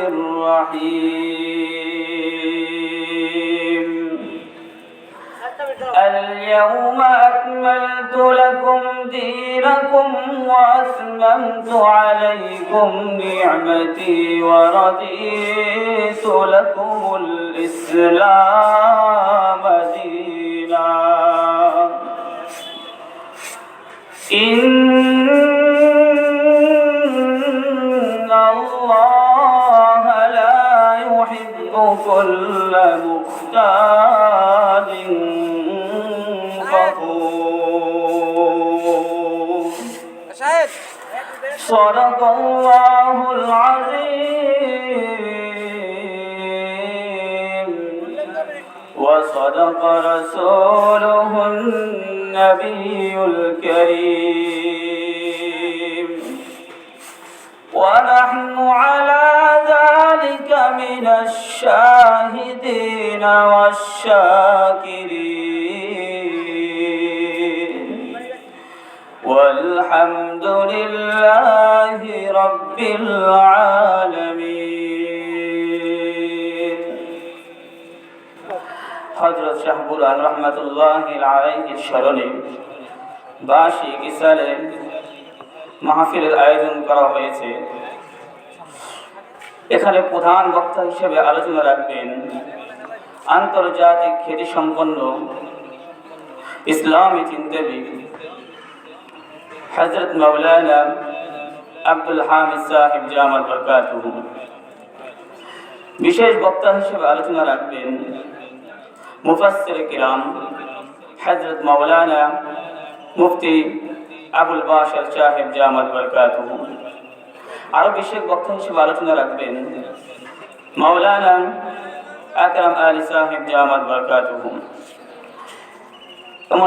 الرحيم اليوم أكملت لكم دينكم وأتممت عليكم نعمتي ورضيت لكم الإسلام دينا إن الله لا يحب كل مختال فخور صدق الله العظيم وصدق رسوله النبي الكريم ونحن على ذلك من الشاهدين والشاكرين والحمد لله رب العالمين হযরত শাহবুরান রাহমাতুল্লাহি আলাইহির স্মরণে বার্ষিক ইসালে মাহফিলের আয়োজন করা হয়েছে। এখানে প্রধান বক্তা হিসেবে আলোচনা রাখবেন আন্তর্জাতিক খ্যাতিসম্পন্ন ইসলামী চিন্তাবিদ হযরত মাওলানা আব্দুল হামিদ সাহেব জামাত বরকাতুহু। বিশেষ বক্তা হিসেবে আলোচনা রাখবেন মুফাসসির কিরাম হযরত মাওলানা মুফতি আবুল বাশর সাহেব জামাত বরকাতুহু। আরো বিশেষ বক্তা হিসেবে আলোচনা রাখবেন মাওলানা আকরাম আলী সাহেব জামাত বরকাতুহু এবং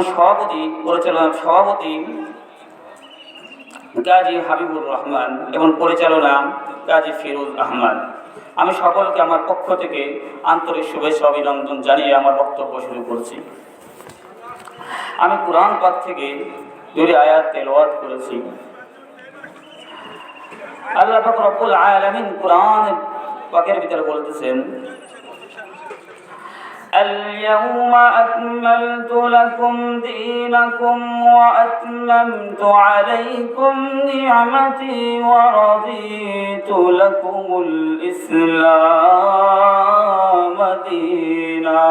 সভাপতি গাজী হাবিবুর রহমান এবং পরিচালনা গাজী ফিরোজ আহমদ। আমি সকলকে আমার পক্ষ থেকে আন্তরিক শুভেচ্ছা অভিনন্দন জানিয়ে আমার বক্তব্য শুরু করছি। আমি কুরআন পাক থেকে দুটি আয়াত তেলাওয়াত করেছি। আল্লাহ পাক রব্বুল আলামিন কুরআন পাকের ভিতরে বলতেছেন اليوم أكملت لكم دينكم وأتممت عليكم نعمتي ورضيت لكم الإسلام دينا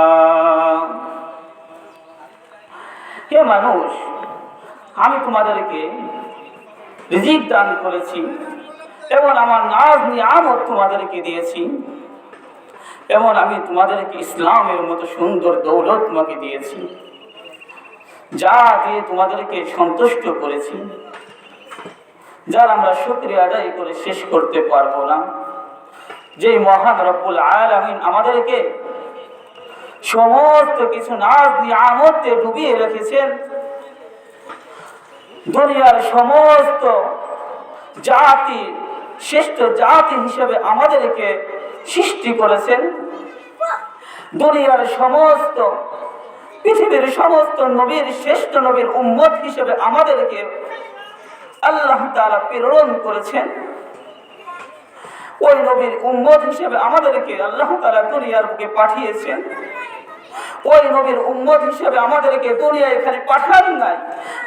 হে মানুষ, আমি তোমাদেরকে রিজিক দান করেছি এবং আমার নাজ নিয়ামত তোমাদেরকে দিয়েছি এবং আমি তোমাদেরকে ইসলামের মতো সুন্দর দৌলত তোমাকে দিয়েছি, যা দিয়ে তোমাদেরকে সন্তুষ্ট করেছি, যার আমরা শুকরিয়া আদায় করে শেষ করতে পারবো না। যে মহান রব্বুল আলামিন আমাদেরকে সমস্ত কিছু নাজ নিয়ামতে ডুবিয়ে রেখেছেন, দুনিয়ার সমস্ত জাতি শ্রেষ্ঠ জাতি হিসেবে আমাদেরকে সৃষ্টি করেছেন, দুনিয়ার সমস্ত পৃথিবীর সমস্ত নবীর শ্রেষ্ঠ নবীর উম্মত হিসেবে আমাদেরকে আল্লাহ তাআলা প্রেরণ করেছেন। ওই নবীর উম্মত হিসেবে আমাদেরকে আল্লাহ তাআলা দুনিয়ার বুকে পাঠিয়েছেন। ওই নবীর উম্মত হিসেবে আমাদেরকে দুনিয়ায় এখানে পাঠান নাই,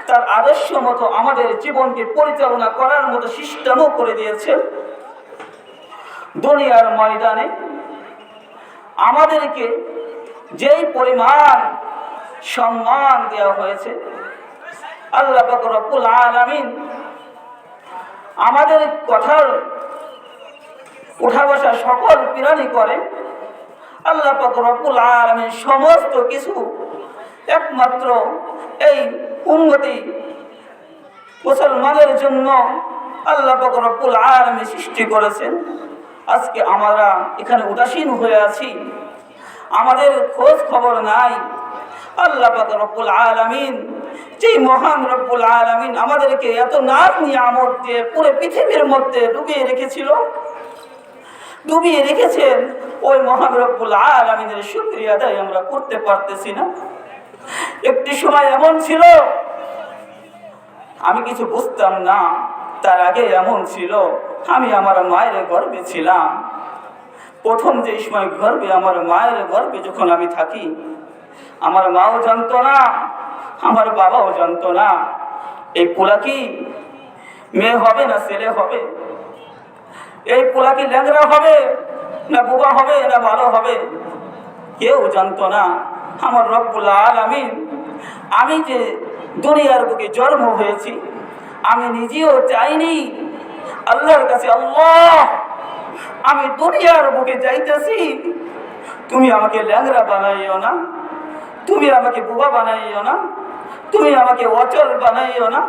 তার আদর্শ মতো আমাদের জীবনকে পরিচালনা করার মতো সিস্টেমও করে দিয়েছেন। দুনিয়ার ময়দানে আমাদেরকে যেই পরিমাণ সম্মান দেওয়া হয়েছে, আল্লাহ পাক রব্বুল আলামিন আমাদের কথার উঠা বসা সকল প্রাণী করে। আল্লাহ পাক রব্বুল আলামিন সমস্ত কিছু একমাত্র এই উম্মতি মুসলমানের জন্য আল্লাহ পাক রব্বুল আলামিন সৃষ্টি করেছেন। আজকে আমরা এখানে উদাসীন হয়ে আছি, আমাদের খোঁজ খবর নাই। আল্লাহ পাক রব্বুল আলামিন, যেই মহান রব্বুল আলামিন আমাদেরকে এত নাজ নিয়ামত দিয়ে পুরো পৃথিবীর মধ্যে ডুবিয়ে রেখেছেন, ওই মহান রব্বুল আলামিনের শুকরিয়া আদায় আমরা করতে পারতেছি না। একটি সময় এমন ছিল আমি কিছু বুঝতাম না, তার আগে এমন ছিল, আমি আমার মায়ের গর্ভে ছিলাম। প্রথম যে সময় গর্ভে, আমার মায়ের গর্ভে যখন আমি থাকি, আমার মাও জানতো না, আমার বাবাও জানতো না এই পোলা কি মেয়ে হবে না ছেলে হবে, এই পোলা কি ল্যাংড়া হবে না বোবা হবে না ভালো হবে, কেউ জানতো না। আমার রব্বুল আলামিন, আমি যে দুনিয়ার বুকে জন্ম হয়েছি, আমি নিজেও চাইনি। আল্লাহর কাছে, আল্লাহ আমি দুনিয়ার বুকে যাইতেছি, তুমি আমাকে ল্যাংড়া বানাইও না, তুমি আমাকে বোবা বানাইও না, তুমি আমাকে অচল বানাইও না,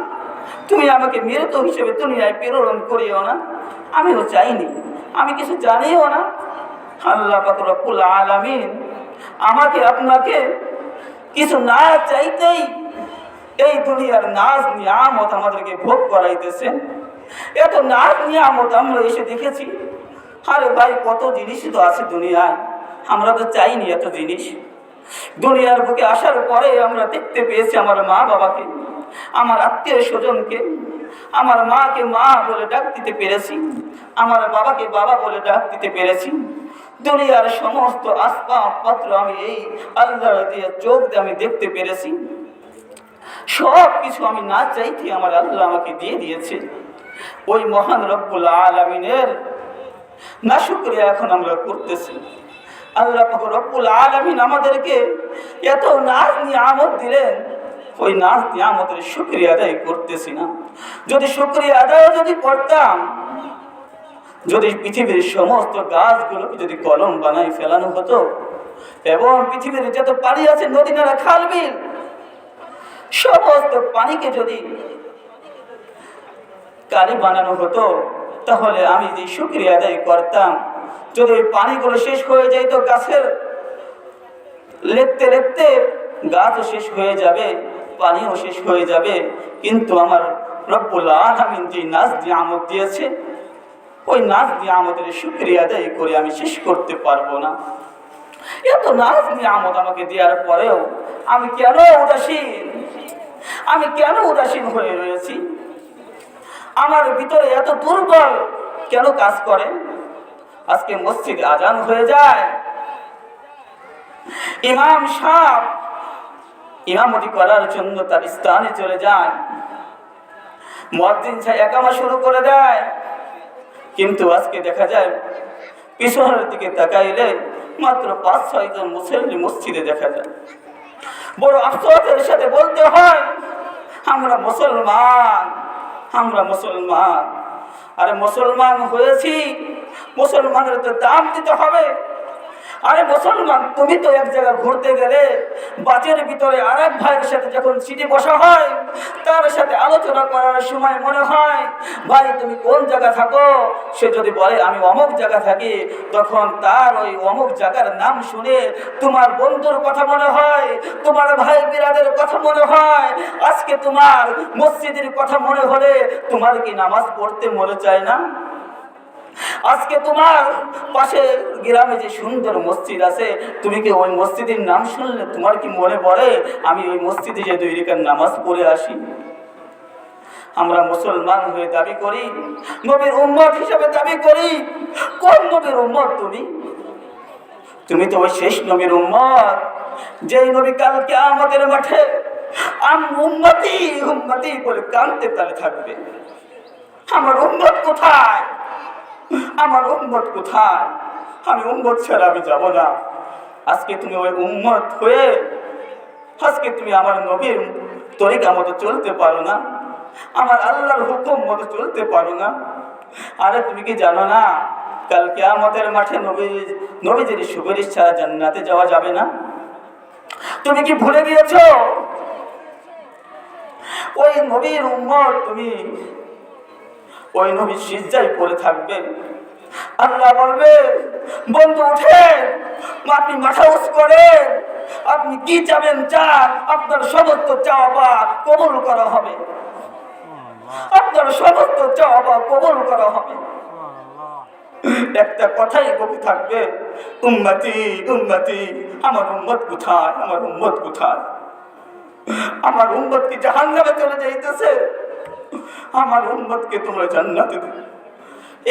তুমি আমাকে মৃত হিসেবে দুনিয়ায় প্রেরণ করিও না। আমিও চাইনি, আমি কিছু জানিও না। আল্লাহ পাক রব্বুল আলামিন আমাকে আপনাকে কিছু না চাইতেই এই দুনিয়ার নাজ নিয়ামত আমাদেরকে ভোগ করাইতেছেন। এত নাজ নিয়ামত আমরা এসে দেখেছি। আরে ভাই, কত জিনিস তো আছে দুনিয়ায়, আমরা তো চাইনি এত জিনিস। দুনিয়ার বুকে আসার পরে আমরা দেখতে পেয়েছি আমার মা বাবাকে, আমার আত্মীয় স্বজনকে। আমার মাকে মা বলে ডাক দিতে পেরেছি, আমার বাবাকে বাবা বলে ডাক দিতে পেরেছি। দুনিয়ার সমস্ত আসবাবপত্র আমি এই আল্লাহর দিয়ে চোখ দিয়ে আমি দেখতে পেরেছি। সব কিছু আমি না চাইতে আমার আল্লাহ আমাকে দিয়ে দিয়েছে। ওই মহান রব্বুল আলামিনের না শুকরিয়া এখন আমরা করতেছি। আল্লাহ পাক রব্বুল আলামিন আমাদেরকে এত নাজ নিয়ামত দিলেন, ওই নাজ নিয়ামতের শুকরিয়া আদায় করতেছি না। যদি শুকরিয়া আদায় যদি করতাম, যদি পৃথিবীর সমস্ত গাছগুলোকে যদি কলম বানাই ফেলানো হতো, এবং পৃথিবীর যত পানি আছে, নদী নালা খাল বিল, সমস্ত পানিকে যদি কালি বানানো হতো, তাহলে আমি যে শুকরিয়া আদায় করতাম, যদি ওই পানিগুলো শেষ হয়ে যাইত, গাছের লেপতে লেপতে গাছও শেষ হয়ে যাবে, পানিও শেষ হয়ে যাবে, কিন্তু আমার রব্বুল আলামিন যে নাজ নিয়ামত দিয়েছে, ওই নাজ নিয়ামতের শুকরিয়া আদায় করে আমি শেষ করতে পারবো না। এত নাজ নিয়ামত আমাকে দেওয়ার পরেও আমি কেন উদাসীন, আমি কেন উদাসীন হয়ে রয়েছি? আমার ভিতরে এত দুর্বল কেন কাজ করে? আজকে মসজিদে আজান হয়ে যায়, ইমাম সাহেব ইমামতি করার জন্য তার স্থানে চলে যায়, মুয়াজ্জিন সাহেব ইকামা শুরু করে দেয়, কিন্তু আজকে দেখা যায় পিছনের দিকে তাকাইলে মাত্র ৫-৬ জন মুসল্লি মসজিদে দেখা যায়। বড় আফসোসের সাথে বলতে হয়, আমরা মুসলমান, আমরা মুসলমান। আরে মুসলমান হয়েছি, মুসলমানের তো দাম দিতে হবে। আরে মুসলমান, তুমি তো এক জায়গায় ঘুরতে গেলে বাসের ভিতরে আরেক ভাইয়ের সাথে যখন সিটি বসা হয়, তার সাথে আলোচনা করার সময় মনে হয়, ভাই তুমি কোন জায়গা থাকো? সে যদি বলে আমি অমুক জায়গা থাকি, তখন তার ওই অমুক জায়গার নাম শুনে তোমার বন্ধুর কথা মনে হয়, তোমার ভাই বিরাদের কথা মনে হয়। আজকে তোমার মসজিদের কথা মনে হলে তোমার কি নামাজ পড়তে মনে চায় না? আজকে তোমার পাশে গ্রামে যে সুন্দর মসজিদ আছে, তুমি কি ওই মসজিদের নাম শুনলে তোমার কি মনে পড়ে আমি ওই মসজিদে যে 2 রাকাত নামাজ পড়ে আসি? আমরা মুসলমান হয়ে দাবি করি, নবীর উম্মত হিসেবে দাবি করি। কোন নবীর উম্মত তুমি? তুমি তো ওই শেষ নবীর উম্মত, যেই নবী কাল কিয়ামতের মাঠে উম্মতি উম্মতি বলে কাঁদতে তালে থাকবে। আমার উম্মত কোথায়? আমার উম্মত কোথায়? আমি উম্মত ছাড়া আমি যাব না। আজকে তুমি ওই উম্মত হয়ে আজকে তুমি আমার নবীর তরিকা মতো চলতে পারো না, আমার আল্লাহর হুকুম মতো চলতে পারো না। আরে তুমি কি জানো না, কাল কিয়ামতের মাঠে নবীজির সুপারিশ ছাড়া জান্নাতে যাওয়া যাবে না? তুমি কি ভুলে গিয়েছো? ওই নবীর উম্মত তুমি ওই নবীর সিজদায় পড়ে থাকবে। আল্লাহ বলবে, বন্ধু উঠে, আপনি মাথা উঁচু করে, আপনি কি চাবেন চান, আপনার সমস্ত চাওয়া কবুল করা হবে, আপনার সমস্ত চাওয়া কবুল করা হবে। একটা কথাই বলতে থাকবে, উম্মতি উম্মতি, আমার উম্মত কোথায়, আমার উম্মত কোথায়? আমার উম্মত কি জাহান্নামে চলে যাইতেছে? আমার উম্মতকে তোমরা জান্নাতে দাও।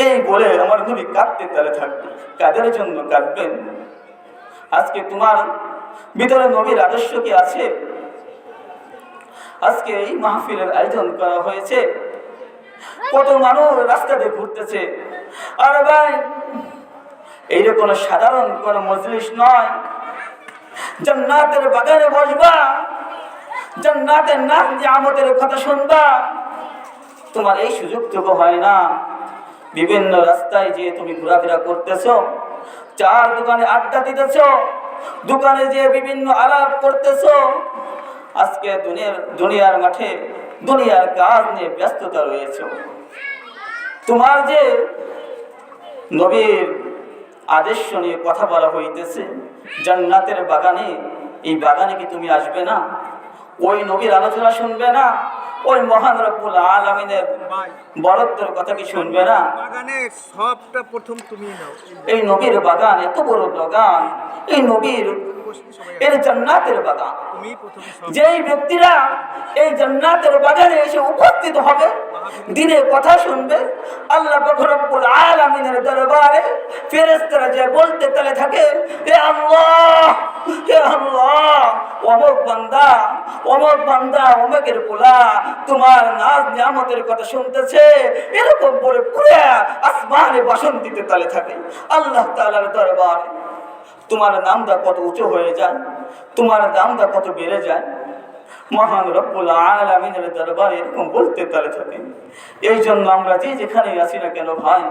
এই বলে আমার নবী কাঁদতে তালে থাকবে। কাদের জন্য কাঁদবেন? আজকে তোমার ভিতরে নবীর আদর্শ কি আছে? আজকে এই মাহফিলের আয়োজন করা হয়েছে, কত মানুষ রাস্তাতে ঘুরতেছে। আরে ভাই, এইটা কোনো সাধারণ কোনো মজলিস নয়। জান্নাতের বাগানে বসবা, জান্নাতের নাম নিয়ামতের কথা শুনবা, তোমার এই সুযোগটুকু হয় না। বিভিন্ন রাস্তায় যে তুমি ঘোরাফেরা করতেছ, চার দোকানে আড্ডা দিতেছ, দোকানে যে বিভিন্ন আলাপ করতেছ, আজকে দুনিয়ার মাঠে দুনিয়ার কাজ নিয়ে ব্যস্ততা রয়েছে। তোমার যে নবীর আদর্শ নিয়ে কথা বলা হইতেছে, জান্নাতের বাগানে, এই বাগানে কি তুমি আসবে না? ওই নবীর আলোচনা শুনবে না? ওই মহান রব্বুল আলামিনের বরত্বের কথা কি শুনবে না? বাগানের সবটা প্রথম তুমি নাও। এই নবীর বাগান এত বড় বাগান, এই নবীর এর জান্নাতের বাগান। যেই ব্যক্তিরা এই জান্নাতের বাগানে এসে উপস্থিত হবে, দিনে কথা শুনবে, আল্লাহ পাক রব্বুল আলামিনের দরবারে ফেরেশতারা যে বলতে তালে থাকে, হে আল্লাহ, হে আল্লাহ, অমুক বান্দা, অমুক বান্দা, অমুকের পোলা তোমার নাজ নিয়ামতের কথা শুনতেছে, এরকম করে পুরো আসমানে ভাষণ দিতে তালে থাকে আল্লাহ তাআলার দরবারে। তোমার নামটা কত উঁচু হয়ে যায়, তোমার দামটা কত বেড়ে যায়। মহান রব্বুল আলামিনের দরবারে এরকম বলতে তালে থাকে। এই জন্য আমরা যে যেখানে আছি না কেন ভাই,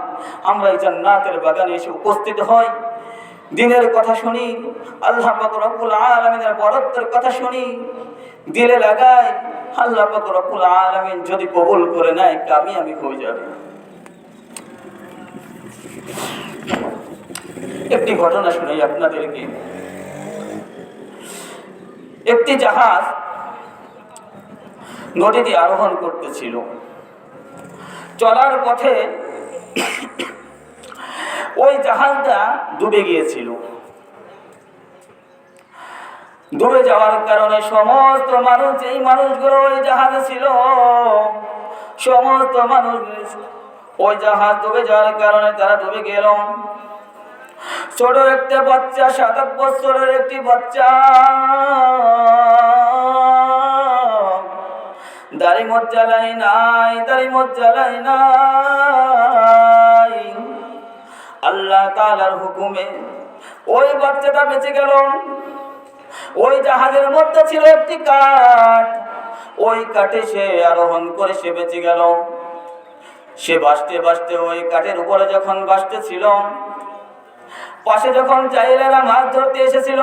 আমরা এই জান্নাতের বাগানে এসে উপস্থিত হই, দিনের কথা শুনি, আল্লাহ পাক রব্বুল আলামিনের বরত্বের কথা শুনি, দিলে লাগাই। আল্লাহ পাক রব্বুল আলামিন যদি কবুল করে নেয়, কামিয়াবি হয়ে যাবে। একটি ঘটনা শুনাই আপনাদেরকে। একটি জাহাজ নদীতে আরোহণ করতেছিল। চলার পথে ওই জাহাজটা ডুবে গিয়েছিল। ডুবে যাওয়ার কারণে সমস্ত মানুষ, এই মানুষগুলো ওই জাহাজে ছিল, সমস্ত মানুষ ওই জাহাজ ডুবে যাওয়ার কারণে তারা ডুবে গেল। ছোট একটা বাচ্চা, 7-8 বছরের একটি বাচ্চা, দাড়ি মজ্জালাই নাই, দাড়ি মজ্জালাই নাই। আল্লাহ তাআলার হুকুমে ওই বাচ্চাটা বেঁচে গেল। ওই জাহাজের মধ্যে ছিল একটি কাঠ, ওই কাঠে সে আরোহণ করে সে বেঁচে গেল। সে ভাসতে ভাসতে ওই কাঠের উপরে যখন ভাসতেছিল, পাশে যখন জাহিলারা মাছ ধরতে এসেছিল,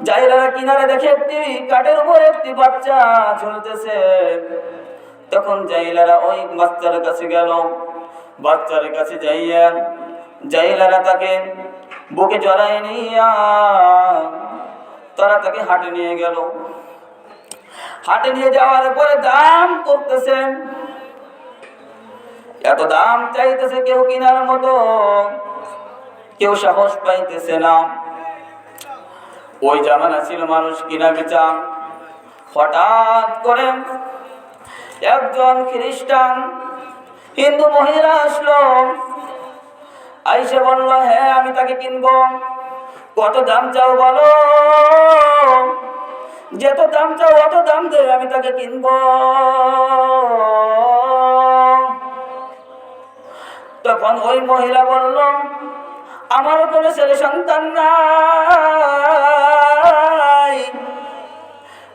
জাহিলারা কিনারে দেখে একটি কাঠের উপর একটি বাচ্চা ঝুলতেছে। তখন জাহিলারা ওই বাচ্চার কাছে গেল। বাচ্চার কাছে যাইয়া জাহিলারা তাকে বুকে জড়ায় নিয়া তারা তাকে হাটে নিয়ে গেল। হাটে নিয়ে যাওয়ার পরে দাম করতেছে, এত দাম চাইতেছে, কেউ কিনার মতো কেউ সাহস পাইতেছে না। ওই জামানা ছিল মানুষ কিনা বেচা। হঠাৎ করে একজন খ্রিস্টান হিন্দু মহিলা আসলো, আইসে বলল, হ্যাঁ আমি তাকে কিনবো। কত দাম চাও বলো? যত দাম চাও অত দাম দে, আমি তাকে কিনবো। তখন ওই মহিলা বলল, আমারও কোনো ছেলে সন্তান নাই।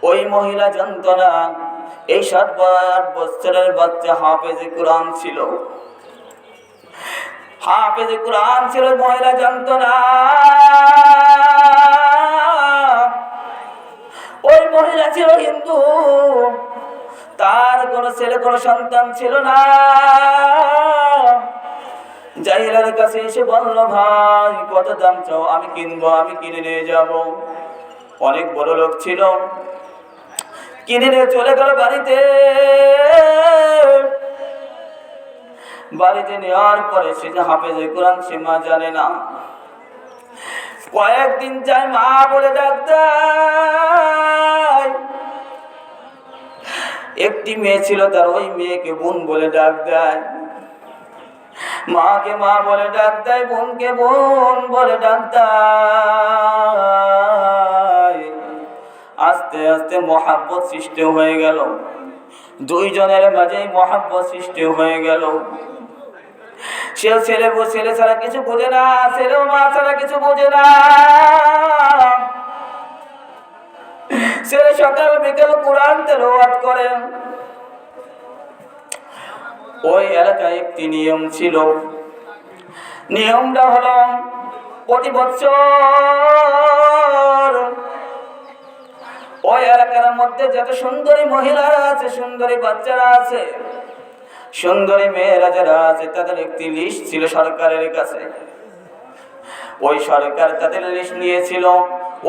ওই মহিলা জানত না এই 7-8 বছরের বাচ্চা হাফেজে কোরআন ছিল, হাফেজে কোরআন ছিল। মহিলা জানত না ওই মহিলা ছিল হিন্দু, তার কোনো ছেলে কোনো সন্তান ছিল না। জাহিলার কাছে এসে বলল, ভাই কত দাম চাও? আমি কিনবো, আমি কিনে নিয়ে যাব। অনেক বড় লোক ছিল, কিনে নিয়ে চলে গেল বাড়িতে। বাড়িতে নেওয়ার পরে সে যে হাফেজে কোরআন, সে মা জানে না। কয়েকদিন যায়, মা বলে ডাক দেয়। একটি মেয়ে ছিল, তার ওই মেয়েকে বোন বলে ডাক দেয়, মাকে মা বলে ডাক দেয়, বোনকে বোন বলে ডাক দেয়। আস্তে আস্তে মহাব্বত সৃষ্টি হয়ে গেল, দুইজনের মাঝে মহাব্বত সৃষ্টি হয়ে গেল। ছেলে ছাড়া কিছু বোঝে না, ছেলেও মা ছাড়া কিছু বোঝে না। ছেলে সকাল বিকেল কোরআন তেলাওয়াত করে। ওই এলাকায় একটি নিয়ম ছিল, নিয়মটা হলো প্রতি বছর ওই এলাকার মধ্যে যত সুন্দরী মহিলারা আছে, সুন্দরী বাচ্চারা আছে, সুন্দরী মেয়েরা যারা আছে, তাদের একটি লিস্ট ছিল সরকারের কাছে। ওই সরকার তাদের লিস্ট নিয়েছিল।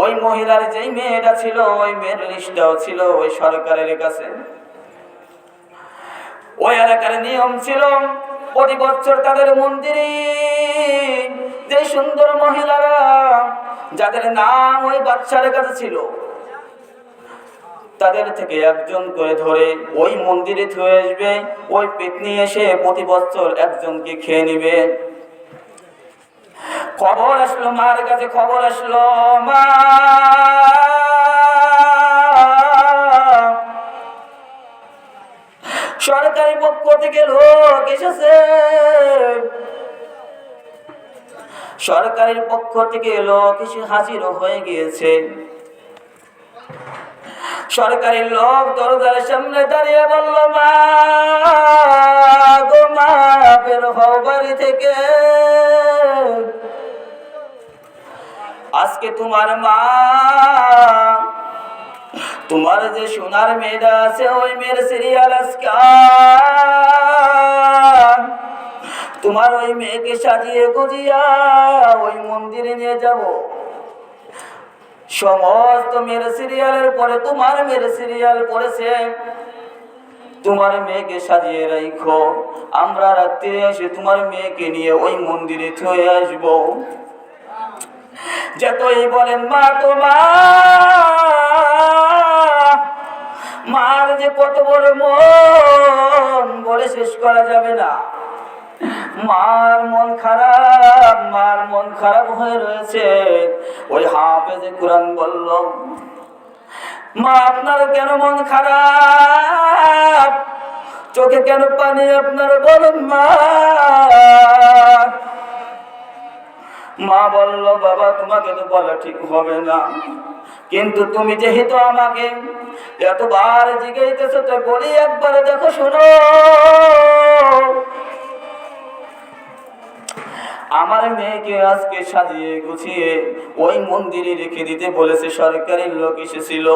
ওই মহিলার যেই মেয়েটা ছিল, ওই মেয়ের লিস্টটাও ছিল ওই সরকারের কাছে। ওই এলাকার নিয়ম ছিল, প্রতি বছর তাদের মন্দিরে যে সুন্দর মহিলারা যাদের নাম ওই বাচ্চার কাছে ছিল, তাদের থেকে একজন করে ধরে ওই মন্দিরে থুয়ে আসবে। ওই পেতনি এসে প্রতি বছর একজনকে খেয়ে নিবে। খবর আসলো মার কাছে, খবর আসলো, মা সরকারি পক্ষ থেকে লোক এসেছে, সরকারের পক্ষ থেকে লোক এসে হাজির হয়ে গিয়েছে। সরকারি লোক দরজার সামনে দাঁড়িয়ে বলল, মা গো মা, বের হও বাড়ি থেকে, আজকে তোমার মা, তোমার যে সোনার মেয়েটা আছে, ওই মেয়ের সিরিয়াল আজকে তোমার ওই মেয়েকে সাজিয়ে গুজিয়া ওই মন্দিরে নিয়ে যাব। সমস্ত মেয়ের সিরিয়ালের পরে তোমার মেয়ের সিরিয়াল পড়েছে, তোমার মেয়েকে সাজিয়ে রাখো, আমরা রাত্রে এসে তোমার মেয়েকে নিয়ে ওই মন্দিরে থয়ে আসবো। যতই বলেন মা, তোমার মার যে কত বড় মন বলে শেষ করা যাবে না। মার মন খারাপ, মার মন খারাপ হয়ে রয়েছে। ওই হাফেজে কোরআন বলল, মা আপনার কেন মন খারাপ, চোখে কেন পানি আপনার, বলুন মা। মা বলল, বাবা তোমাকে তো বলা ঠিক হবে না, কিন্তু তুমি যেহেতু আমাকে এতবার জিজ্ঞাসা তো বলি, একবার দেখো, শোনো, আমার মেয়েকে আজকে সাজিয়ে গুছিয়ে ওই মন্দিরে রেখে দিতে বলেছে সরকারি লোক এসেছিল।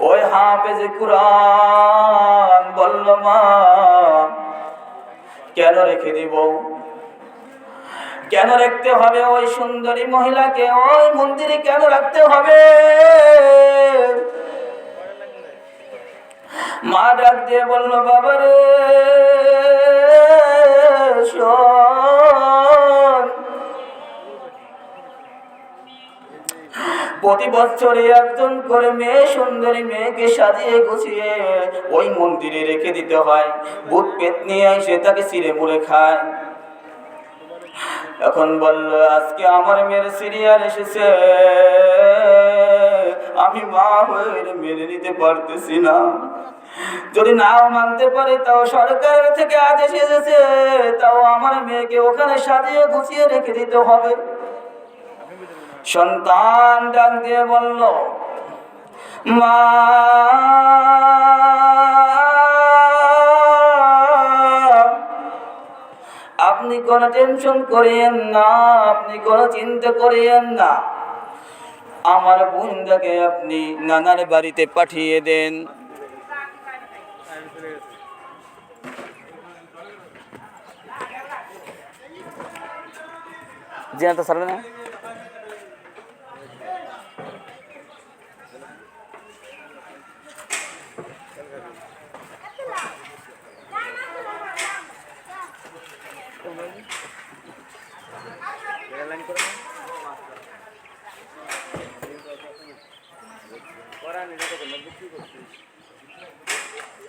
ওই হাফেজে কোরআন বলল, মা কেন রেখে দিব, কেন রাখতে হবে ওই সুন্দরী মহিলাকে ওই মন্দিরে, কেন রাখতে হবে? মা ডাক দিয়ে বলল, বাবা রে শোন, প্রতি বছরে একজন করে মেয়ে, সুন্দরী মেয়েকে সাজিয়ে গুছিয়ে ওই মন্দিরে রেখে দিতে হয়। ভূত পেতনি এসে তাকে ছিঁড়ে মুড়ে খায়। এখন বলল, আজকে আমার মেয়ের সিরিয়াল এসেছে, আমি মা হয়ে মেনে নিতে পারতেছি না। যদি নাও মানতে পারি, তাও সরকারের থেকে আদেশ এসেছে, তাও আমার মেয়েকে ওখানে সাজিয়ে গুছিয়ে রেখে দিতে হবে। সন্তান ডাক দিয়ে বলল, মা আপনি কোনো টেনশন করিয়েন না, আপনি কোনো চিন্তা করিয়েন না, আমার বোনটাকে আপনি নানার বাড়িতে পাঠিয়ে দেন। জিনাতা সারবে না?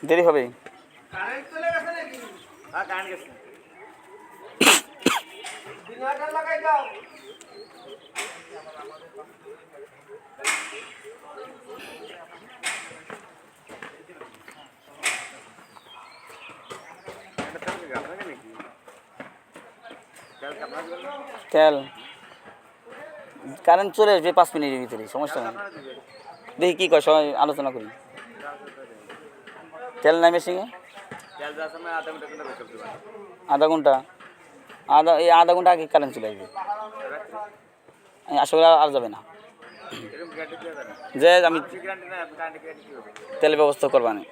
দেরি হবে। কারেন্ট চলে গেছে নাকি? হ্যাঁ কারেন্ট গেছে। ডিনারটা লাগাই দাও। তেল কারেন্ট চলে আসবে 5 মিনিটের ভিতরে, সমস্যা নেই। দেখি কি কয়, সবাই আলোচনা করি। তেল নাই মেশিনে আধা ঘন্টা, আধা ঘন্টা আগে কারেন্ট চলে আসবে। আসলে আর যাবে না, যে আমি তেলের ব্যবস্থা করবা না।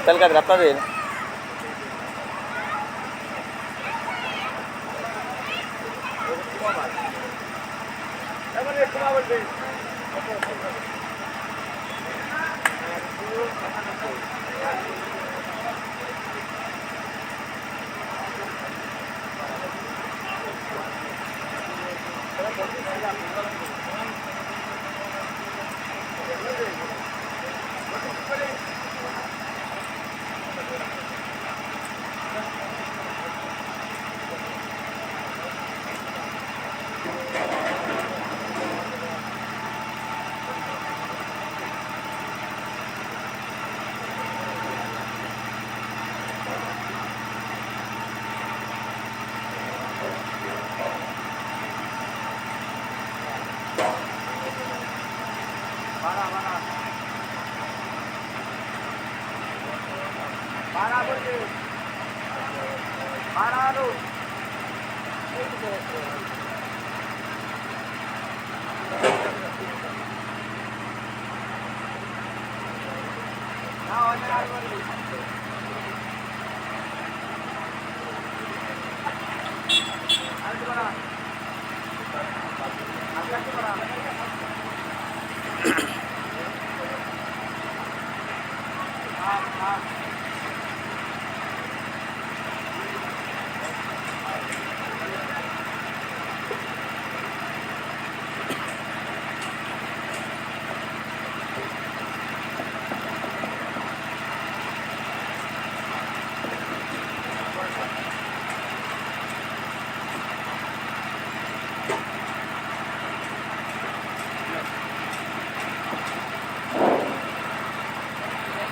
তেল কাজ আপনাদের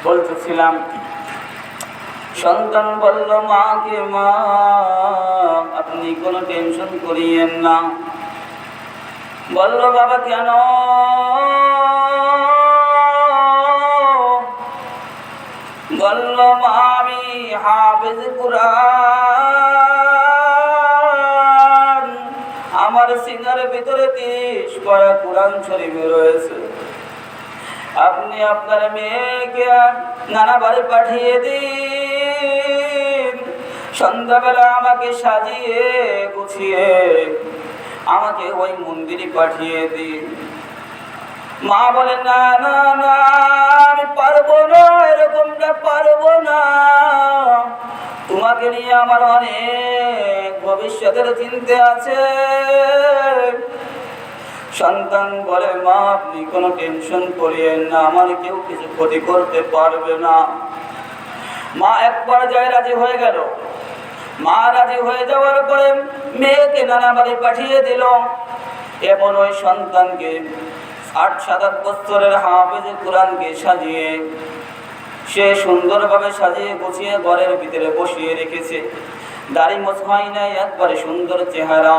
বলতেছিলাম, সন্তান বলল মাকে, মা আপনি কোনো টেনশন করিয়েন না। বলল বাবা কেন? বলল মা আমি হাফেজ কুরআন, আমার সিনার ভিতরে 30 পারা কুরআন শরীফ রয়েছে। আপনি আপনার মেয়েকে নানা বাড়ি পাঠিয়ে দিন, সন্ধ্যাবেলা আমাকে সাজিয়ে গুছিয়ে আমাকে ওই মন্দিরে পাঠিয়ে দিন। মা বলে না না না, আমি পারবো না, এরকমটা পারবো না। তোমাকে নিয়ে আমার অনেক ভবিষ্যতের চিন্তা আছে। সন্তান বলে মা আপনি কোনো টেনশন করিয়েন না, আমার কেউ কিছু ক্ষতি করতে পারবে না। মা এক পর্যায়ে রাজি হয়ে গেল। মা রাজি হয়ে যাওয়ার পরে মেয়েকে নানা বাড়ি পাঠিয়ে দিল এবং ওই সন্তানকে 60-70 বছরের হাফেজ কুরআনকে সাজিয়ে সে সুন্দরভাবে সাজিয়ে গুছিয়ে ঘরের ভিতরে বসিয়ে রেখেছে। দাড়ি মোছ হয় নাই, একবারে সুন্দর চেহারা।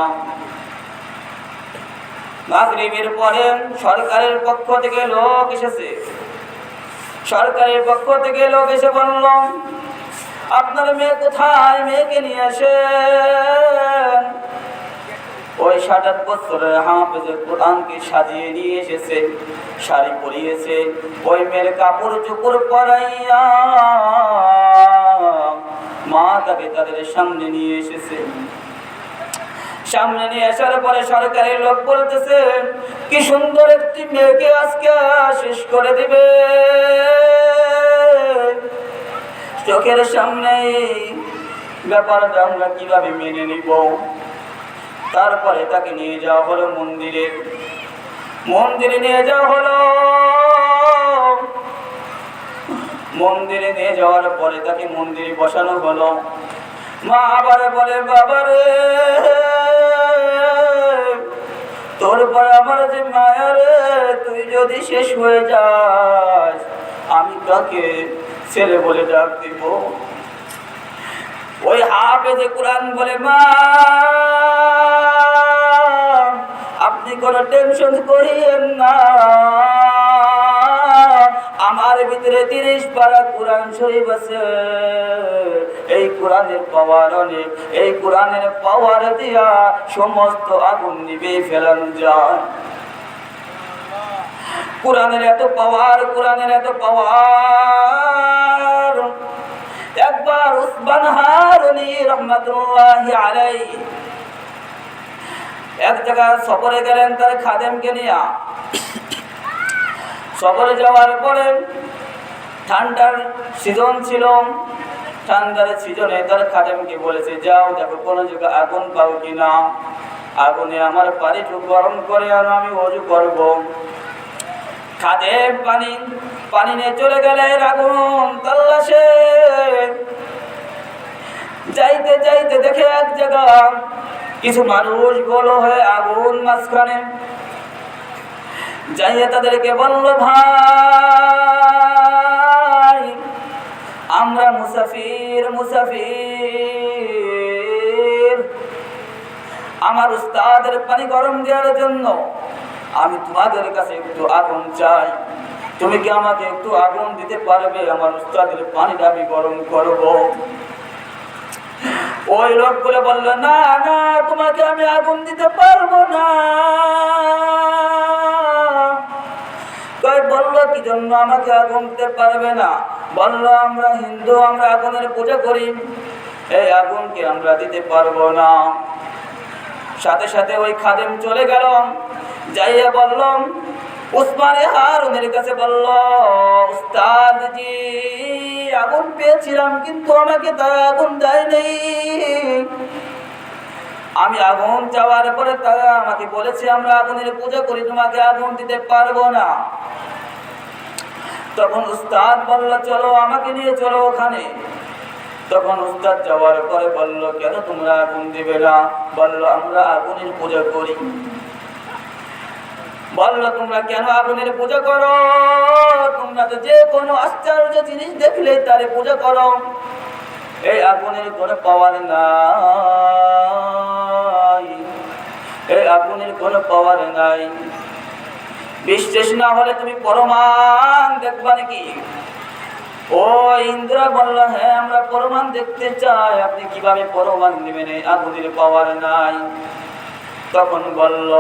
মাগরিবের পরে সরকারের পক্ষ থেকে লোক এসেছে। সরকারের পক্ষ থেকে লোক এসে বলল, আপনার মেয়ে কোথায়? মেয়েকে নিয়ে আসেন। ওই 7-8 বছরের হাফেজে কোরআনকে সাজিয়ে নিয়ে এসেছে, শাড়ি পরিয়েছে। ওই মেয়ের কাপড় চোপড় পরাইয়া মা তাকে তাদের সামনে নিয়ে এসেছে। সামনে নিয়ে আসার পরে সরকারের লোক বলতেছে, কি সুন্দর একটি মেয়েকে আজকে শেষ করে দিবে। চোখের সামনে ব্যাপারটা আমরা কিভাবে মেনে নিব? তারপরে তাকে নিয়ে যাওয়া হলো মন্দিরে। মন্দিরে নিয়ে যাওয়া হলো। মন্দিরে নিয়ে যাওয়ার পরে তাকে মন্দিরে বসানো হলো। মা আবার বলে, বাবারে, তোর পর আমার যে মায়া রে, তুই যদি শেষ হয়ে যাস আমি তাকে ছেলে বলে ডাক দিব। ওই হাফেজে কোরআন বলে, মা আপনি কোনো টেনশন করিয়েন না, আমার ভিতরে 30 পারা কোরআন শরীফ আছে। এই কোরআনের পাওয়ার অনেক। এই কোরআনের পাওয়ার দিয়া সমস্ত আগুন নিভে ফেলানো যায়। কোরআনের এত পাওয়ার, কোরআনের এত পাওয়ার। একবার উসমান হারুনি রহমাতুল্লাহি আলাইহি এক জায়গায় সফরে গেলেন তার খাদেমকে নিয়ে। সফরে যাওয়ার পরে ঠান্ডার সিজন ছিল। ঠান্ডার সিজনে তার খাদেমকে বলেছে, যাও দেখো কোনো জায়গায় আগুন পাও কিনা, আগুনে আমার পানিটু গরম করে আর আমি ওযু করব। খাদেম পানি নিয়ে চলে গেলেন আগুন তাল্লাশে। যাইতে যাইতে দেখে এক জায়গা কিছু মানুষ গোল হয়ে আগুন মাঝখানে। যাইয়া তাদেরকে বলল, ভাই আমরা মুসাফির, আমার উস্তাদের পানি গরম দেওয়ার জন্য আমি তোমাদের কাছে একটু আগুন চাই। তুমি কি আমাকে একটু আগুন দিতে পারবে? আমার উস্তাদের পানিটা আমি গরম করব। ওই লোকগুলো বলল, না না, তোমাকে আমি আগুন দিতে পারবো না। বলল, কি জন্য আমাকে আগুন দিতে পারবে না? বলল, আমরা হিন্দু, আমরা আগুনের পূজা করি, এই আগুনকে আমরা দিতে পারবো না। সাথে সাথে ওই খাদেম চলে গেল। যাইয়া বললাম উসমানে হারুনের কাছে, বলল, উস্তাদ জি, আগুন পেয়েছিলাম কিন্তু আমাকে তারা আগুন দেয়নি। আমি আগুন চাওয়ার পরে তারা আমাকে বলেছে আমরা আগুনের পূজা করি, তোমাকে আগুন দিতে পারবো না। তখন উস্তাদ বলল, চলো আমাকে নিয়ে চলো ওখানে। তখন উস্তাদ যাওয়ার পরে বলল, কেন তোমরা আগুন দিবে না? বলল, আমরা আগুনের পূজা করি। বলল, তোমরা কেন আগুনের পূজা করো? তোমরা তো যে কোনো আশ্চর্য জিনিস দেখলে তারে পূজা করো। এই আগুনের কোনো পাওয়ার নাই, এই আগুনের কোনো পাওয়ার নাই। বিশ্বাস না হলে তুমি প্রমাণ দেখবা নাকি? ও ইন্দ্রা বলল, হ্যাঁ আমরা প্রমাণ দেখতে চাই। আপনি কিভাবে প্রমাণ নেবেন এই আগুনের পাওয়ার নাই? তখন বলল,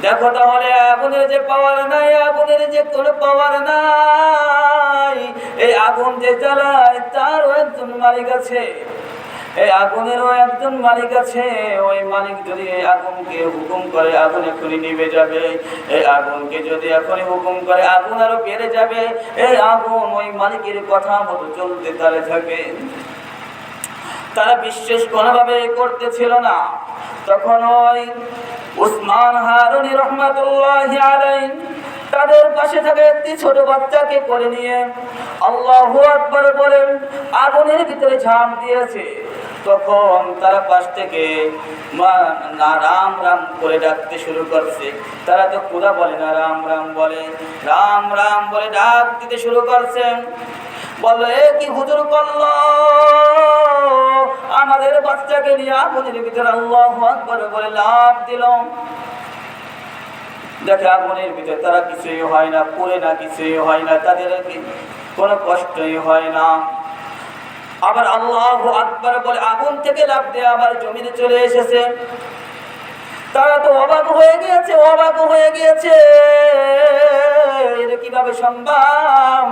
দেখো তাহলে আগুনের যে পাওয়ার নাই, আগুনের যে কোনো পাওয়ার নাই, এই আগুন যে জ্বালায় তারও একজন মালিক আছে। এই আগুনেরও একজন মালিক আছে। ওই মালিক যদি এই আগুনকে হুকুম করে আগুন এখনই নিভে যাবে। এই আগুনকে যদি এখনই হুকুম করে আগুন আরো বেড়ে যাবে। এই আগুন ওই মালিকের কথা মতো চলতে তারে থাকে। তারা বিশ্বাস কোনোভাবে করতেছিল না। তখন ওই উসমান হারুনি রহমাতুল্লাহি আলাইহি তাদের পাশে থাকা একটি ছোট বাচ্চাকে করে নিয়ে আল্লাহু আকবার বলে আগুনের ভিতরে ঝাঁপ দিয়েছে। তখন তারা পাশ থেকে না রাম রাম করে ডাকতে শুরু করছে। তারা তো খোদা বলে না, রাম রাম বলে, রাম রাম বলে ডাক দিতে শুরু করছে। বললো, এ কি হুজুর করলো, আমাদের বাচ্চাকে নিয়ে আগুনের ভিতরে আল্লাহু আকবার বলে লাফ দিল। দেখে আগুনের ভিতরে তারা কিছুই হয় না, পুড়ে না, কিছুই হয় না, তাদের কোনো কষ্টই হয় না। আবার আল্লাহু আকবার বলে আগুন থেকে লাফ দিয়ে আবার জমিনে চলে এসেছে। তারা তো অবাক হয়ে গিয়েছে, অবাক হয়ে গিয়েছে, এটা কিভাবে সম্ভব,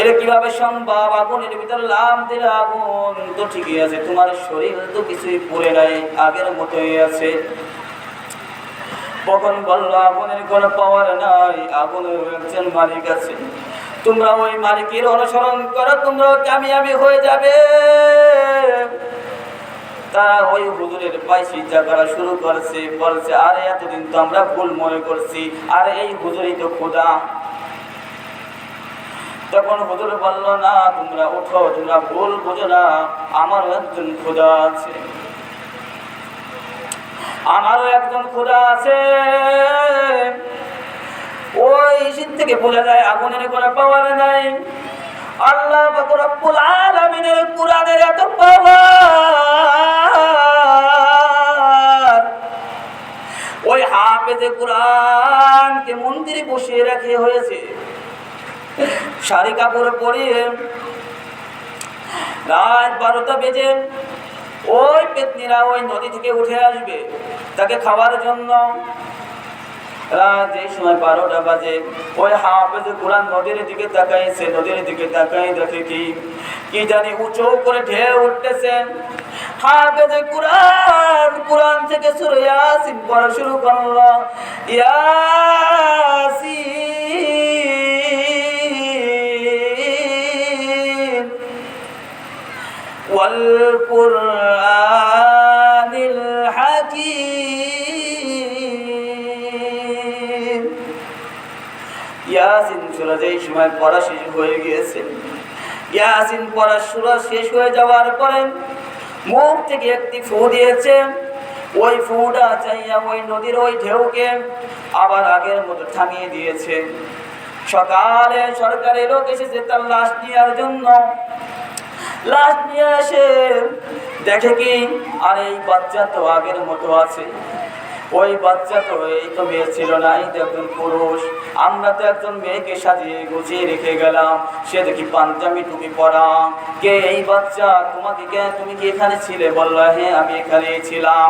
এটা কিভাবে সম্ভব, আগুনের ভিতরে লাফ দিলে আগুন তো ঠিকই আছে, তোমার শরীর তো কিছুই পুড়ে নাই, আগের মতোই আছে। তখন বললো, আগুনের কোনো পাওয়ার নাই, আগুনের একজন মালিক আছে, তোমরা ওই মালিকের অনুসরণ করো, তোমরাও কামিয়াবি হয়ে যাবে। তারা ওই হুজুরের পায়ে সিজদা করা শুরু করছে, বলছে, আরে এতদিন তো আমরা ভুল মনে করছি, আরে এই হুজুরই তো খোদা। তখন হুজুর বলল, না তোমরা ওঠো, তোমরা ভুল বুঝো না, আমারও একজন খোদা আছে, আমারও একজন খোদা আছে। ওই শীত থেকে বোঝা যায় আগুনের কোনো পাওয়ার নাই। আল্লাহ পাক রব্বুল আলামিনের কুরআনের এত পাওয়ার, ওই হাফেজে কুরআনকে মন্দিরে বসিয়ে রাখে হয়েছে, শাড়ি কাপড় পরিয়ে রাত 12টা বেজে ওই পেতনিরা ওই নদী থেকে উঠে আসবে তাকে খাওয়ার জন্য। রাত যেই সময় 12টা বাজে, ওই হাফেজে কুরআন নদীর দিকে তাকাইছে, নদীর দিকে তাকাই দেখে কি জানি উঁচু করে ঢেউ উঠতেছে। হাফেজে কুরআন কুরআন থেকে সূরা ইয়াসিন পড়া শুরু করলো, ইয়াসিন ওয়াল কুরআনিল হাকীম। ইয়াসিন সূরা যেই সময় পড়া শেষ হয়ে গিয়েছে, ইয়াসিন পড়া সূরা শেষ হয়ে যাওয়ার পরে মুখ থেকে একটি ফু দিয়েছে। ওই ফুটা চাইয়া ওই নদীর ওই ঢেউকে আবার আগের মতো থামিয়ে দিয়েছে। সকালে সরকারি লোক এসেছে তার লাশ নেওয়ার জন্য। লাশ নিয়ে এসে দেখে কি, আর এই বাচ্চা তো আগের মতো আছে, ওই বাচ্চা তো এই তো মেয়ে ছিল না, এই তো একজন পুরুষ। আমরা তো একজন মেয়েকে সাজিয়ে গুছিয়ে রেখে গেলাম, সে দেখি পাঞ্জাবি টুপি পরা। কে এই বাচ্চা, তোমাকে কে, তুমি কি এখানে ছিলে? বললো, হ্যাঁ আমি এখানেই ছিলাম।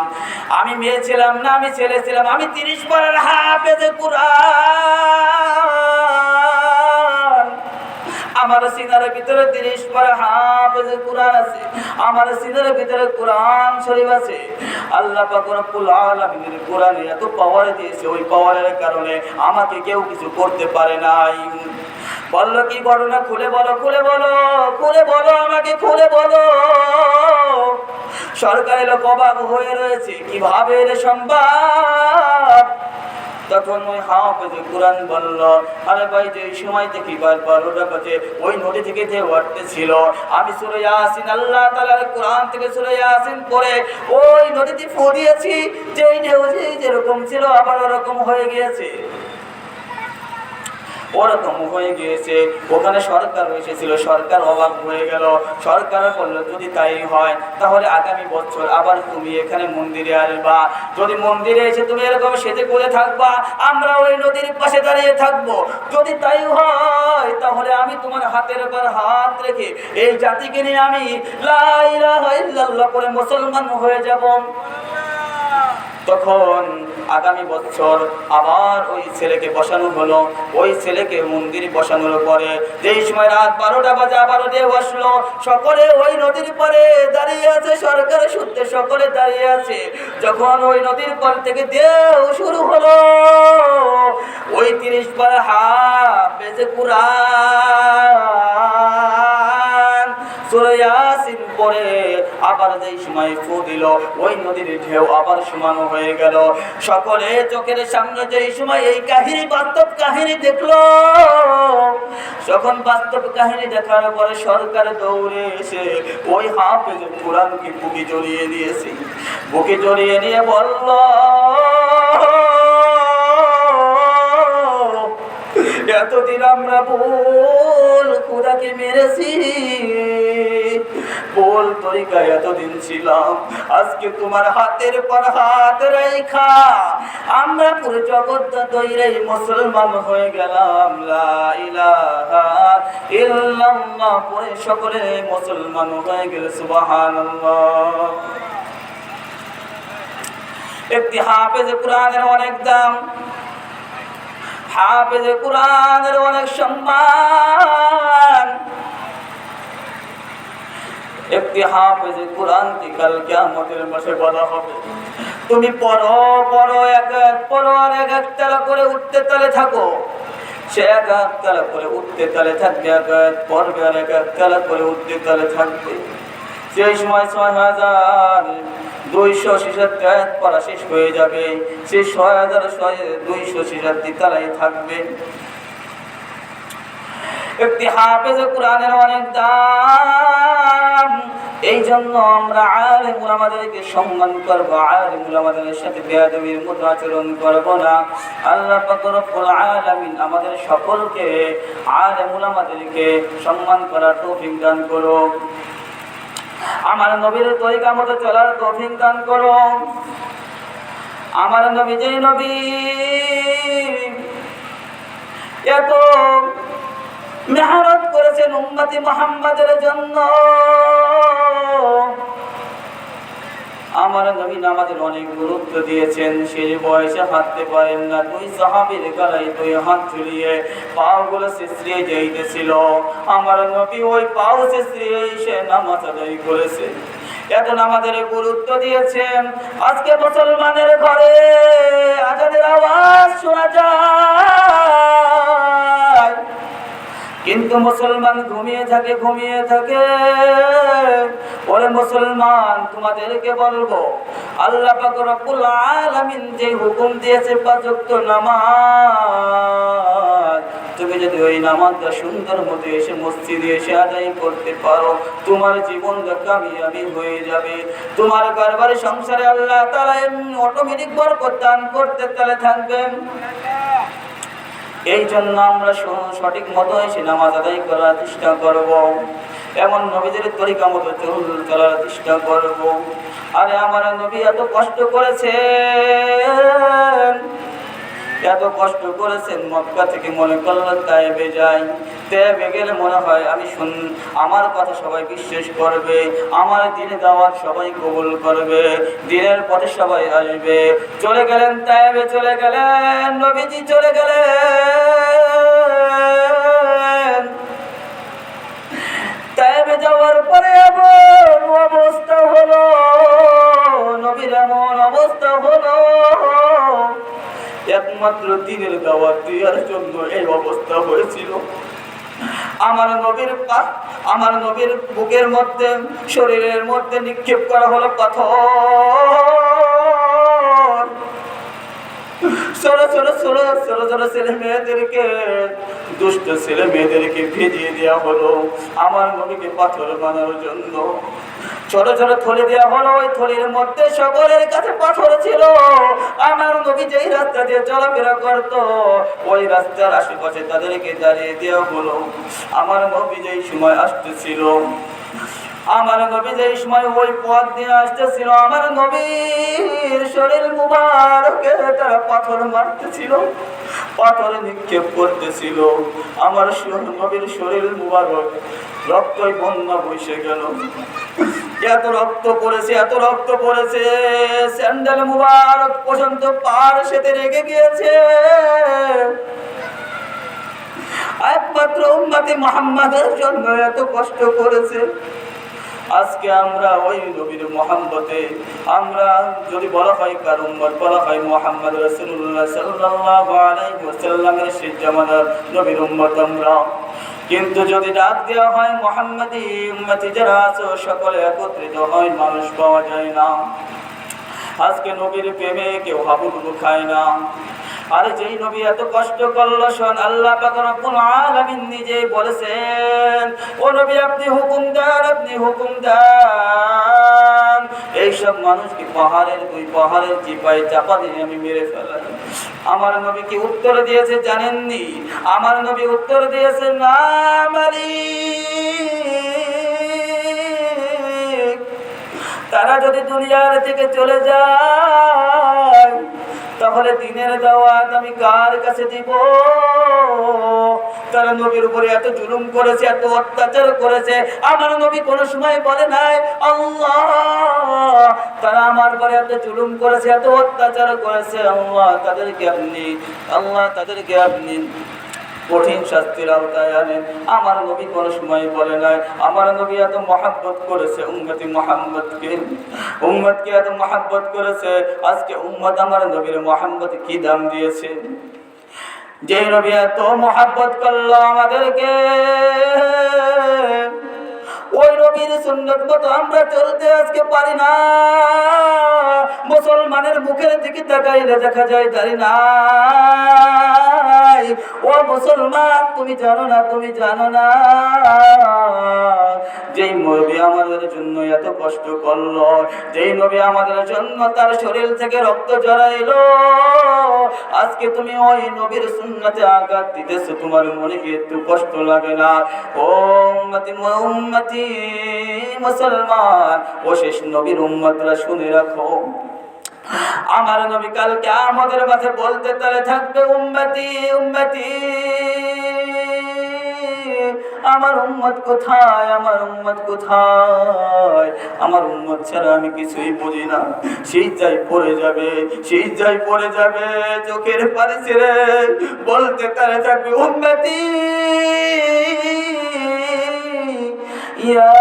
আমি মেয়ে ছিলাম না, আমি ছেলে ছিলাম, আমি 30 পারার হাফেজে কুরআন। আমার সিনার ভিতরে 30 পারা হাফেজে কুরআন আছে, আমার সিনার ভিতরে কোরআন শরীফ আছে। আল্লাহ পাক রব্বুল আলামিনের কোরআনে এত পাওয়ার দিয়েছে, ওই পাওয়ারের কারণে আমাকে কেউ কিছু করতে পারে নাই। বললো, কি ঘটনা, খুলে বলো, খুলে বলো, খুলে বলো, আমাকে খুলে বলো। সরকারের লোক অবাক হয়ে রয়েছে, কিভাবে এর সম্ভব। তখন ওই হাফেজে কুরআন বলল, আরে ভাই যে সময় থেকে 12টা বাজে ওই নদী থেকে ঢেউ উঠতেছিল, আমি সূরা ইয়াসিন আল্লাহ তাআলার কোরআন থেকে সূরা ইয়াসিন পড়ে ওই নদীতে ফু দিয়েছি, যেই ঢেউ যেরকম ছিল আবার ওরকম হয়ে গিয়েছে, ওরকম হয়ে গিয়েছে। ওখানে সরকার এসেছিল, সরকার অবাক হয়ে গেল। সরকার বললো, যদি তাই হয় তাহলে আগামী বছর আবার তুমি এখানে মন্দিরে আসবা, যদি মন্দিরে এসে তুমি এরকম সেজে করে থাকবা, আমরা ওই নদীর পাশে দাঁড়িয়ে থাকবো। যদি তাই হয় তাহলে আমি তোমার হাতের উপর হাত রেখে এই জাতিকে নিয়ে আমি লা ইলাহা ইল্লাল্লাহ করে মুসলমান হয়ে যাব। তখন আগামী বছর আবার ওই ছেলেকে বসানো হলো। ওই ছেলেকে মন্দিরে বসানোর পরে যেই সময় রাত 12টা বাজে আবারও ঢেউ আসলো, সকলে ওই নদীর পারে দাঁড়িয়ে আছে, সরকারের সূত্রে সকলে দাঁড়িয়ে আছে। যখন ওই নদীর পার থেকে ঢেউ শুরু হলো, ওই 30 পারা হাফেজে কুরআন সূরা ইয়াসিন পড়ে আবার যেই সময় ফু দিল, ওই নদীর ঢেউ আবার সমানো হয়ে গেল। সকলে চোখের সামনে যেই সময় এই কাহিনী, বাস্তব কাহিনী দেখলো, যখন বাস্তব কাহিনী দেখার পরে সরকার দৌড়ে এসে ওই হাফেজ কোরআনকে বুকে জড়িয়ে দিয়েছে। বুকে জড়িয়ে নিয়ে বলল, এতদিন আমরা ভুল খোদাকে মেরেছি, ভুল তরিকায় এতদিন ছিলাম। আজকে তোমার হাতের পর হাত রেখা আমরা পুরো জগৎ দইরাই মুসলমান হয়ে গেলাম। লা ইলাহা ইল্লাল্লাহ পড়ে সকলে মুসলমান হয়ে গেল। সুবহানাল্লাহ। একটি হাফেজ কোরআনের অনেক দাম, হাফেজ কোরআনের অনেক সম্মান। একটি হাফেজ কোরআনকে কাল কিয়ামতের মাঠে বলা হবে, তুমি পড়ো পড়ো, এক এক পড়ো আর এক এক তালা করে উঠতে তালে থাকো। সে এক এক তালা করে উঠতে তালে থাকবে, এক এক পড়বে আর এক এক তালা করে উঠতে তালে থাকবে। সেই সময় ৬,২৬৬ আয়াত পড়া শেষ হয়ে যাবে, সেই ৬,২৬৬ তালাই থাকবে। একটি হাফেজ কোরআনের অনেক দাম। এই জন্য আমরা আলেম উলামাদেরকে সম্মান করব, আলেম উলামাদের সাথে বেয়াদবির মতো আচরণ করব না। আল্লাহ পাক রব্বুল আলামিন আমাদের সকলকে আলেম উলামাদেরকে সম্মান করার তৌফিক দান করুন। আমার নবীর তরিকা মতো চলার তৌফিক দান করো। আমার নবী যেই নবী এত মেহনত করেছেন উম্মতি মুহাম্মাদের জন্য, আমার নবী নামাজের অনেক গুরুত্ব দিয়েছেন। সেই বয়সে হাঁটতে পারেন না, দুই সাহাবীর গলায় দুই হাত ঝুলিয়ে পাগুলো ছিঁচড়িয়ে যাইতেছিল। আমার নবী ওই পাও ছিঁচড়িয়ে সে নামাজ আদায় করেছে। এত নামাজের গুরুত্ব দিয়েছেন। আজকে মুসলমানের ঘরে আজানের আওয়াজ শোনা যায়, কিন্তু মুসলমান ঘুমিয়ে থাকে, ঘুমিয়ে থাকে। ওরে মুসলমান, তোমাদেরকে বলবো, আল্লাহ পাক রব্বুল আলামিন যে হুকুম দিয়েছে ৫ ওয়াক্ত নামাজ, তুমি যদি ওই নামাজটা সুন্দর মতো এসে মসজিদে এসে আদায় করতে পারো, তোমার জীবনটা কামিয়াবি হয়ে যাবে। তোমার ঘরবাড়ি সংসারে আল্লাহ তাআলা অটোমেটিক বরকত দান করতে তালে থাকবেন। এই জন্য আমরা সঠিক মতো এসে নামাজ আদায় করার চেষ্টা করব, এমন নবীদের তরিকা মতো চলার চেষ্টা করব। আরে আমার নবী এত কষ্ট করেছেন, এত কষ্ট করেছেন, মক্কা থেকে মনে করলেন তায়েবে যাই। তায়েবে গেলে মনে হয় আমার কথা সবাই বিশ্বাস করবে, আমার দিনে দাওয়াত সবাই কবুল করবে, দিনের পথে সবাই আসবে। চলে গেলেন তায়েবে, চলে গেলেন নবীজি, চলে গেলেন। তায়েবে যাওয়ার পরে এমন অবস্থা হলো, নবীর এমন অবস্থা হলো, একমাত্র দিনের দাওয়াত দেওয়ার জন্য এই অবস্থা হয়েছিল। আমার নবীর বুকের মধ্যে, শরীরের মধ্যে নিক্ষেপ করা হলো পাথর। ছোট ছোট ছোট ছোট ছোট ছেলে মেয়েদেরকে, দুষ্ট ছেলে মেয়েদেরকে ভিজিয়ে দেওয়া হলো আমার নবীকে পাথর বানানোর জন্য। ছোট ছোট থলি দেওয়া হলো, ওই থলির মধ্যে সকলের কাছে পাথর ছিল। আমার নবী যেই রাস্তা দিয়ে চলাফেরা করত, ওই রাস্তার আশেপাশে তাদেরকে দাঁড়িয়ে দেওয়া হলো। আমার নবী যেই সময় আসতেছিল, আমার নবী যেই সময় ওই পথ দিয়ে আসতেছিল, আমার নবীর শরীর মুবারকে তারা পাথর মারতেছিল, পাথরে নিক্ষেপ করতেছিল। আমার নবীর শরীর মুবারক রক্তই বন্যা বসে গেল। এত রক্ত পড়েছে, এত রক্ত পড়েছে, স্যান্ডেল মুবারক পর্যন্ত পার সেতে রেগে গিয়েছে। একমাত্র উম্মতে মুহাম্মাদের জন্য এত কষ্ট করেছে। আজকে আমরা ওই নবীর মুহাম্মতে, আমরা যদি বলা হয় কার উম্মত, বলা হয় মুহাম্মদ রাসূলুল্লাহ সাল্লাল্লাহু আলাইহি ওয়াসাল্লামের শেষ জামানার নবীর উম্মত আমরা। কিন্তু যদি ডাক দেওয়া হয় মুহাম্মাদি উম্মতি যারা আছো সকলে একত্রিত হয়, মানুষ পাওয়া যায় না। আজকে নবীর প্রেমে কেউ হাবুডুবু খায় না। আর যেই নবী এত কষ্ট করলো, শোন আল্লাহ পাক রব্বুল আলামিন নিজেই বলেছেন, ও নবী আপনি হুকুম দেন, আপনি হুকুম দেন, এইসব মানুষকে দুই পাহাড়ের চিপায় চাপা দিয়ে আমি মেরে ফেলাই। আমার নবী কি উত্তর দিয়েছে জানেননি? আমার নবী উত্তর দিয়েছে, না মালিক, তারা যদি দুনিয়ার থেকে চলে যায় তাহলে দিনের দাওয়াত আমি কার কাছে দিব? তারা নবীর উপরে এত জুলুম করেছে, এত অত্যাচার করেছে, আমার নবী কোনো সময় বলে নাই আল্লাহ তারা আমার পরে এত জুলুম করেছে, এত অত্যাচার করেছে, আল্লাহ তাদেরকে আপনি কঠিন শাস্তির আওতায় আনেন। আমার নবী কোন সময় বলে নাই। আমার নবী এত মহাব্বত করেছে উম্মতকে এত মহাব্বত করেছে। আজকে উম্মত আমার নবীর মহাব্বত কি দাম দিয়েছে? যে নবী এত মহাব্বত করলো আমাদেরকে, ওই নবীর সুন্নাত মতো আমরা চলতে আজকে পারি না। মুসলমানের মুখের দিকে তাকাইলে দেখা যায় দাড়ি নাই। ও মুসলমান, তুমি জানো না যেই নবী আমাদের জন্য এত কষ্ট করলো, যেই নবী আমাদের জন্য তার শরীর থেকে রক্ত ঝরাইলো, আজকে তুমি ওই নবীর সুন্নাতে আঘাত দিতেছো, তোমার মনে কি একটু কষ্ট লাগে না? ও উম্মতি মুসলমান, ও শেষ নবীর উম্মতরা শুনে রাখো, আমার নবী কাল কিয়ামতের মাঠে বলতে তারে থাকবে, উম্মতি উম্মতি, আমার উম্মত কোথায়, আমার উম্মত কোথায়? আমার উম্মত ছাড়া আমি কিছুই বুঝি না। সিজদায় পড়ে যাবে, চোখের পানি ছেড়ে বলতে তারে থাকবে, উম্মতি ইয়া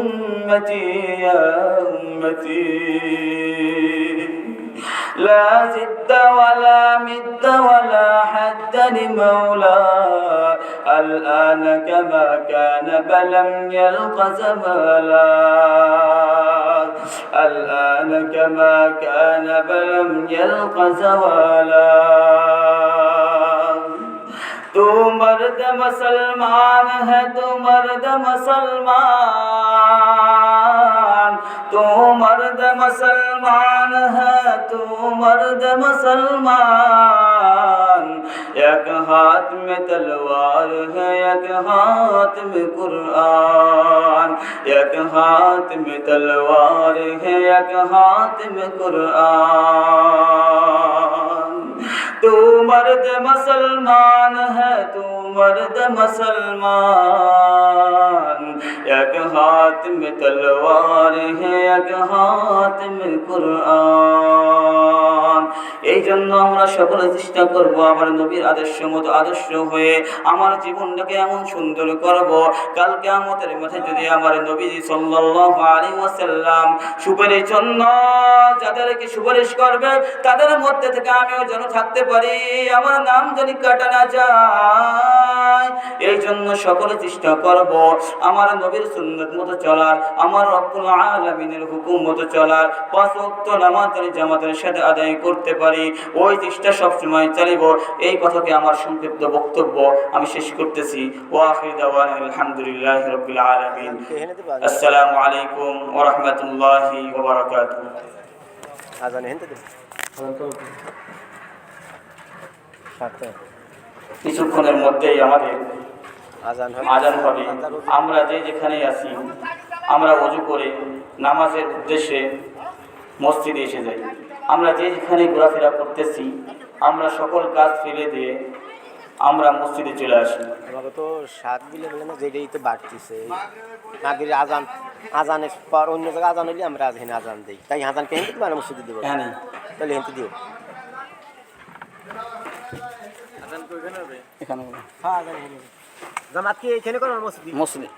উম্মতি ইয়া উম্মতি, لا زد ولا مد ولا حد لمولى الآن كما كان بلم يلق زمالا، الآن كما كان بلم يلق زوالا। तू मर्द मुसलमान है, तू मर्द मुसलमान, तू मर्द मुसलमान है, तू मर्द मुसलमान। एक हाथ में तलवार है, एक हाथ में कुरान, एक हाथ में तलवार है, एक हाथ में कुरान। तू मर्द मुसलमान है, तू मर्द मुसलमान, एक हाथ में तलवार है, एक हाथ में कुरान। এই জন্য আমরা সকলে চেষ্টা করব আমার নবীর আদর্শ মতো আদর্শ হয়ে আমার জীবনটাকে এমন সুন্দর করব, কাল কিয়ামতের মাঠে যদি আমার নবী সাল্লাল্লাহু আলাইহি ওয়াসাল্লাম সুপারিশের জন্য যাদেরকে সুপারিশ করবে তাদের মধ্যে থেকে আমিও যেন থাকতে পারি, আমার নাম জানি কাটা না যায়। এই জন্য সকলে চেষ্টা করব আমার নবীর সুন্নাত মতো চলার, আমার রব্বুল আলামিনের হুকুম মতো চলার, 5 ওয়াক্ত নামাজের জামাতের সাথে আদায় করতে পারি, ওই চেষ্টা সবসময় চালিব। এই কথাকে আমার সংক্ষিপ্ত বক্তব্য আমি শেষ করতেছি। ওয়া আখির দাওয়ানা আলহামদুলিল্লাহি রাব্বিল আলামিন। আসসালামু আলাইকুম ওয়া রাহমাতুল্লাহি ওয়া বারাকাতুহু। আজান হেনতে দে কিছুক্ষণের মধ্যেই আমাদের আজান হবে। আমরা যেখানে আছি আমরা ওযু করে নামাজের উদ্দেশ্যে মসজিদে এসে যাই। আমরা যেখানে ঘোরাফেরা করতেছি আমরা সকল কাজ ফেলে দিয়ে আমরা মসজিদে চলে আসি। আমাকে তো 7 দিলে বলে না, যেটাই তো বাড়তিছে নাগির আজানের পর অন্য জায়গায় আজান হইলে আমরা এখানে আজান দিই, তাই আজানকে হেনতে দিবা না মসজিদে দিব? হ্যাঁ, তাহলে হেনতে দিও। আজান তো এখানে হবে, এখানে হ্যাঁ আজান হেনে জামাত কি এখানে করো মসজিদে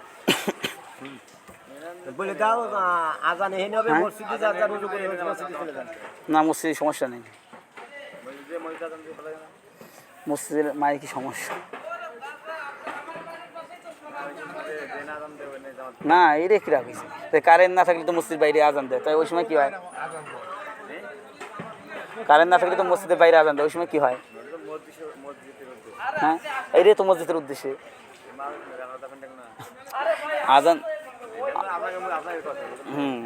বলে দাও, আজান হেনে হবে মসজিদে যা যা রুজু করে মসজিদে চলে যান। না, মসজিদে সমস্যা নেই, মসজিদের মায়ের কি সমস্যা? জামাত না এটা কি রাখিস কারেন্ট না থাকলে তো মসজিদ বাইরে আজান দেয় তাই ওই সময় কি হয় কারেন্ট না থাকলে তো মসজিদের বাইরে আজান দেয় ওই সময় কি হয় মসজিদের উদ্দেশ্যে হ্যাঁ এইটাই তো মসজিদের উদ্দেশ্যে মানুষ জানাতে পারেন না আজান আপনাকে কথা হুম